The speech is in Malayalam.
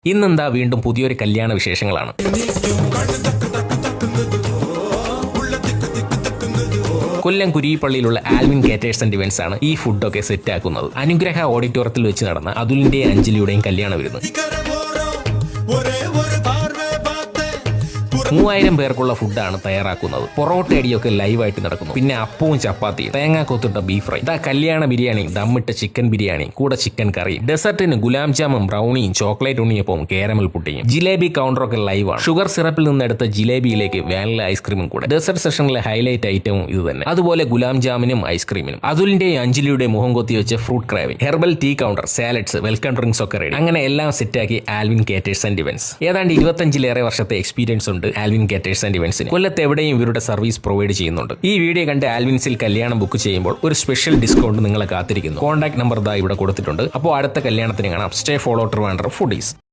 ഇന്നെന്താ വീണ്ടും പുതിയൊരു കല്യാണ വിശേഷങ്ങളാണ്. കൊല്ലം കുരിപ്പള്ളിയിലുള്ള ആൽവിൻ കേറ്റേഴ്സ് ആൻഡ് ഇവന്റ്സ് ആണ് ഈ ഫുഡൊക്കെ സെറ്റ് ആക്കുന്നത്. അനുഗ്രഹ ഓഡിറ്റോറിയത്തിൽ വെച്ച് നടന്ന അതുലിന്റെയും അഞ്ജലിയുടെയും കല്യാണം വരുന്നു. 3000 പേർക്കുള്ള ഫുഡാണ് തയ്യാറാക്കുന്നത്. പൊറോട്ട അടിയൊക്കെ ലൈവായിട്ട് നടക്കുന്നു. പിന്നെ അപ്പവും ചപ്പാത്തിയും, തേങ്ങാ കൊത്തിട്ട ബീഫ് ഫ്രൈ, കല്യാണ ബിരിയാണി, ദമ്മിട്ട ചിക്കൻ ബിരിയാണി, കൂടെ ചിക്കൻ കറിയും, ഡെസർട്ടിന് ഗുലാം ജാമും ബ്രൗണിയും ചോക്ലേറ്റ് ഉണ്ണിയപ്പവും കാരമൽ പുട്ടിയും, ജിലേബി കൗണ്ടറൊക്കെ ലൈവാണ്. ഷുഗർ സിറപ്പിൽ നിന്നെടുത്ത ജിലേബിയിലേക്ക് വാനില ഐസ്ക്രീമും കൂടെ. ഡെസർട്ട് സെഷനിലെ ഹൈലൈറ്റ് ഐറ്റവും ഇത് തന്നെ. അതുപോലെ ഗുലാം ജാമിനും ഐസ്ക്രീമിനും. അതുലിന്റെയും അഞ്ജലിയുടെ മുഖം കൊത്തി വെച്ച fruit craving, herbal tea counter, salads, welcome drinks ഒക്കെ റെഡി. അങ്ങനെ എല്ലാം സെറ്റാക്കി ആൽവിൻ കേറ്റേഴ്സ് ആൻഡ് ഇവന്റ്സ്. ഏതാണ്ട് 25-ലേറെ വർഷത്തെ എക്സ്പീരിയൻസ് ഉണ്ട് ആൽവിൻ കേറ്റേഴ്സ് ആൻഡ് ഇവന്റ്സിന്. കൊല്ലത്ത് എവിടെയും ഇവരുടെ സർവീസ് പ്രൊവൈഡ് ചെയ്യുന്നുണ്ട്. ഈ വീഡിയോ കണ്ട് ആൽവിൻസിൽ കല്യാണം ബുക്ക് ചെയ്യുമ്പോൾ ഒരു സ്പെഷ്യൽ ഡിസ്കൗണ്ട് നിങ്ങളെ കാത്തിരിക്കുന്നു. കോൺടാക്ട് നമ്പർ ഇവിടെ കൊടുത്തിട്ടുണ്ട്. അപ്പോൾ അടുത്ത കല്യാണത്തിന് കാണാം. Stay follow Trivandrum foodies.